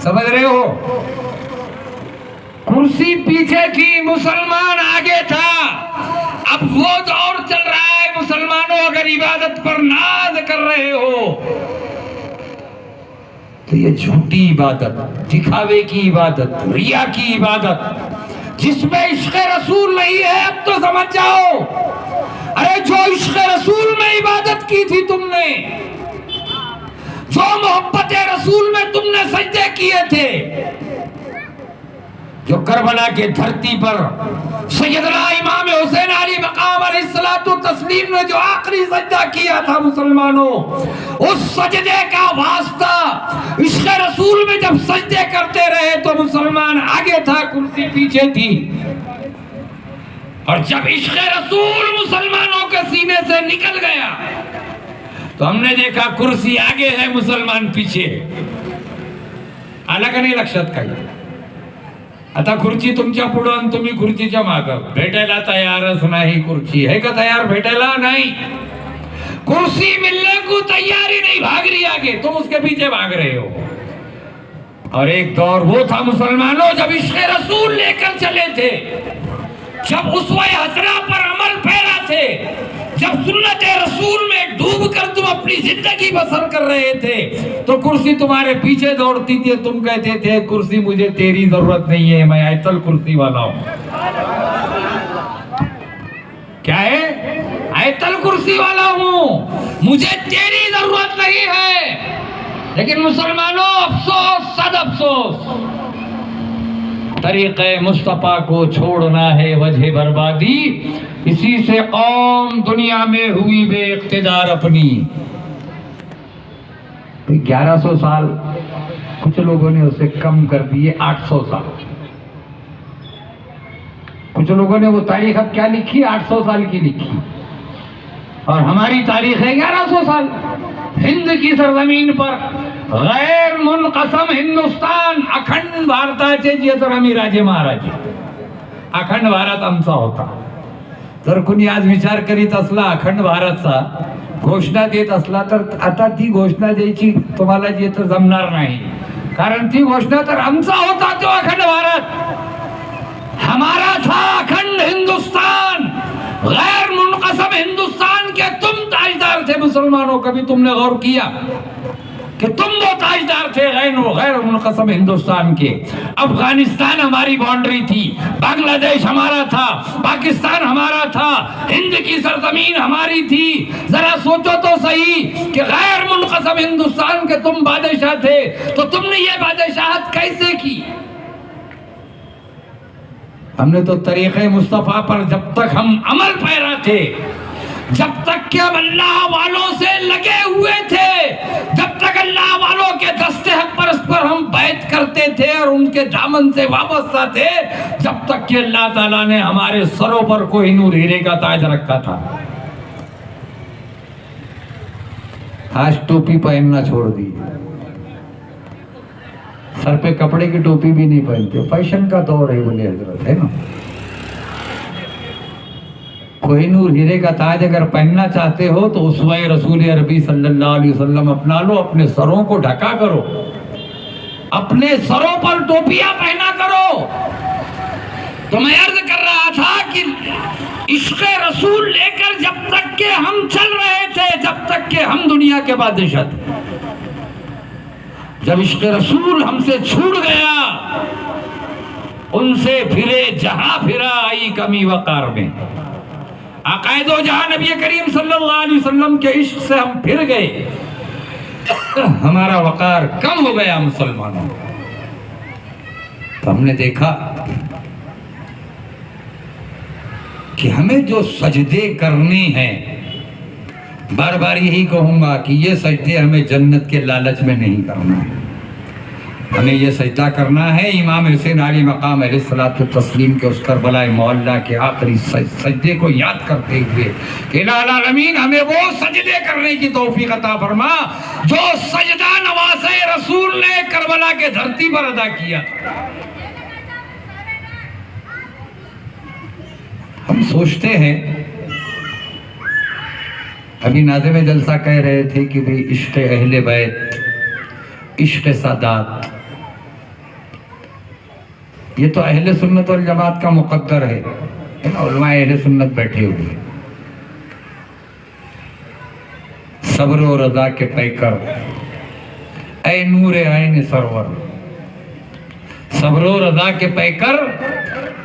समझ रहे हो? कुर्सी पीछे थी, मुसलमान आगे था। अब वो दौर चल रहा है, मुसलमानों अगर इबादत पर नाज कर रहे हो तो ये झूठी इबादत, दिखावे की इबादत, रिया की इबादत, जिसमें इश्क़ रसूल नहीं है, अब तो समझ जाओ। अरे जो इश्क़ रसूल में इबादत की थी तुमने, जो मोहब्बत रसूल में तुमने सजदे किए थे, जो करबला के धरती पर सैयदना इमाम हुसैन अली मकाम अलैहिस्सलातु तस्लीम ने जो आखिरी सजदा किया था मुसलमानों, उस सजदे का वास्ता इश्क़ रसूल में जब सजदे करते रहे तो मुसलमान आगे था, कुर्सी पीछे थी। और जब इश्क़ रसूल मुसलमानों के सीने से निकल गया तो हमने देखा कुर्सी आगे है, मुसलमान पीछे। आला का नाही लक्षात काही? आता खुर्ची तुमच्या पुढं आणि तुम्ही खुर्चीच्या मागं, भेटायला तयारच नाही खुर्ची। है का तयार भेटायला? नहीं। कुर्सी मिलने को तैयार ही नहीं, भाग रही आगे, तुम उसके पीछे भाग रहे हो। और एक दौर वो था मुसलमानों जब इश्क़ रसूल लेकर चले थे, जब उसवे हसना पर अमल फेरा थे, जब सुन्नत रसूल में डूब कर तुम अपनी जिंदगी बसर कर रहे थे, तो कुर्सी तुम्हारे पीछे दौड़ती थी। तुम कहते थे कुर्सी मुझे तेरी जरूरत नहीं है, मैं आयतल कुर्सी वाला हूं। क्या है? आयतल कुर्सी वाला हूं, मुझे तेरी जरूरत नहीं है। लेकिन मुसलमानों अफसोस, सद अफसोस, तरीक़े मुस्तफ़ा को छोड़ना है वजह बर्बादी, इसी से कौम दुनिया में हुई बेइख्तिदार अपनी। 1100 साल, कुछ लोगों ने उसे कम कर दिए 800 साल। कुछ लोगों ने वो तारीख अब क्या लिखी, 800 साल की लिखी, और हमारी तारीख है 1100 साल। हिंद की सरजमीन पर गैर मुनक़सम हिंदुस्तान, अखंड भारताचे जे तर आम्ही राजे महाराजे, अखंड भारत आमचा होता। तर कुणी आज विचार करीत असला अखंड भारतचा, घोषणा देत असला, तर आता ती घोषणा द्यायची तुम्हाला जे तर जमणार नाही, कारण ती घोषणा तर आमचा होता तो अखंड भारत, हमारा था अखंड हिंदुस्तान, गैर मुनक़सम हिंदुस्तान के तुम ताजदार थे। मुसलमानों, कभी तुमने गौर किया कि तुम वो ताजदार थे गैर मुनक़सम हिंदुस्तान के? अफगानिस्तान हमारी बाउंड्री थी, बांग्लादेश हमारा था, पाकिस्तान हमारा था, हिंद की सरजमीन हमारी थी। जरा सोचो तो सही कि गैर मुनक़सम हिंदुस्तान के तुम बादशाह थे, तो तुमने ये बादशाहत कैसे की? हमने तो तरीक़े मुस्तफ़ा पर जब तक हम अमल पैरा थे, जब तक कि हम अल्लाह वालों से लगे हुए थे, जब तक अल्लाह वालों के दस्ते हक पर हम बैत करते थे और उनके दामन से वाबस्ता थे, जब तक कि अल्लाह ताला ने हमारे सरों पर कोहिनूर हीरे का ताज रखा था। आज टोपी पहनना छोड़ दी, सर पे कपड़े की टोपी भी नहीं पहनते, फैशन का दौर है बोले हजरत, है ना। कोहिनूर हीरे का ताज अगर पहनना चाहते हो तो उसवाए रसूल अरबी सल्लल्लाहु अलैहि वसल्लम अपना लो, अपने सरों को ढका करो, अपने सरों पर टोपियां पहना करो। तो मैं अर्ज कर रहा था कि इश्क़ रसूल लेकर जब तक के हम चल रहे थे, जब तक के हम दुनिया के बादशाह थे, जब इश्क़ रसूल हमसे छूट गया, उनसे फिरे जहां फिरा आई कमी वकार में। आकायदो जहां नबी करीम सल्लल्लाहु अलैहि वसल्लम के इश्क से हम फिर गए, हमारा वकार कम हो गया मुसलमानों। तो हमने देखा कि हमें जो सजदे करने हैं, बार बार यही कहूंगा कि ये सजदे हमें जन्नत के लालच में नहीं करना है, हमें ये सजदा करना है इमाम हुसैन अली मकाम अलैहिस्सलातु तस्लीम के उस करबला मोहल्ला के आखिरी सजदे को याद करते हुए कि इलाही आलमीन हमें वो सजदे करने की तौफीक अता फरमा जो सजदा नवासे रसूल ने करबला के धरती पर अदा किया। हम सोचते हैं, अभी नाज़िम जलसा कह रहे थे कि भाई इश्क़ अहले बैत, इश्क़ सादात, ये तो अहले सुन्नत वल जमात का मुकद्दर है ना, उलमाए अहले सुन्नत बैठे हुए। सब्र और रज़ा के पैकर, ऐ नूर आईन सरवर, सब्र और रज़ा के पैकर,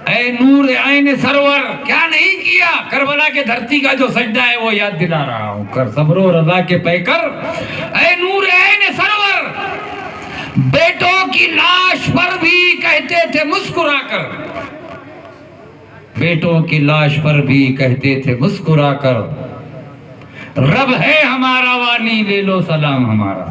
ऐ नूर आईन सरवर। क्या नहीं किया, करबला के धरती का जो सजदा है वो याद दिला रहा हूं। कर सब्र और रज़ा के पैकर, ऐ नूर आईन सरवर। बेटों की लाश पर भी कहते थे मुस्कुराकर, बेटों की लाश पर भी कहते थे मुस्कुराकर, रब है हमारा वाली, ले लो सलाम हमारा।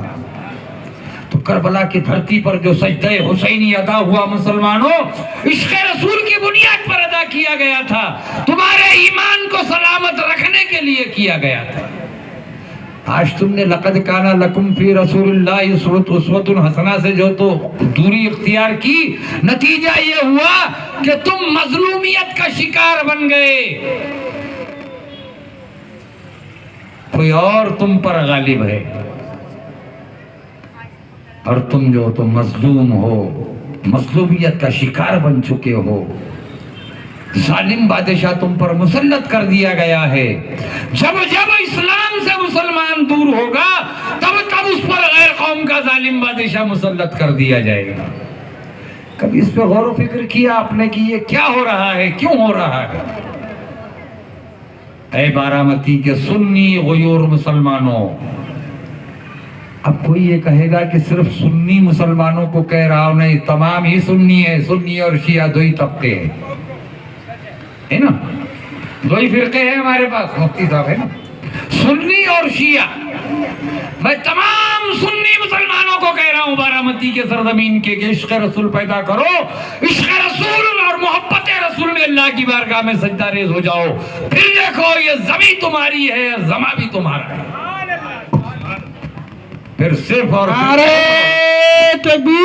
तो करबला की धरती पर जो सजदे हुसैनी अदा हुआ मुसलमानों, इश्क़ रसूल की बुनियाद पर अदा किया गया था, तुम्हारे ईमान को सलामत रखने के लिए किया गया था। आज तुमने लक़द काना लकुम फी रसूलिल्लाहि उस्वतुन हसना से जो तो दूरी इख्तियार की, नतीजा ये हुआ कि तुम मजलूमियत का शिकार बन गए, कोई और तुम पर गालिब है, और तुम जो तो मजलूम हो, मजलूमियत का शिकार बन चुके हो। जालिम बादशाह तुम पर मुसल्लत कर दिया गया है। जब जब इस्लाम से मुसलमान दूर होगा तब तब उस पर गैर कौम का जालिम बादशाह मुसल्लत कर दिया जाएगा। कभी इस पर गौर फिक्र किया आपने कि ये क्या हो रहा है, क्यों हो रहा है? ऐ बारामती के सुन्नी गयूर मुसलमानों, अब कोई ये कहेगा कि सिर्फ सुन्नी मुसलमानों को कह रहा हूं, नहीं, तमाम ही सुन्नी है। सुन्नी और शिया दो ही तबके हैं, है ना, दो ही फिरके हैं हमारे पास, मुफ्ती साहब है ना, सुन्नी और शिया। मैं तमाम सुन्नी मुसलमानों को कह रहा हूं बारामती के सरजमीन के कि इश्क़ रसूल पैदा करो, इश्क़ रसूल और मोहब्बत रसूल में अल्लाह की बारगाह में सजदारेज़ हो जाओ। फिर देखो ये जमी तुम्हारी है, जमा भी तुम्हारा है। फिर सिर्फ और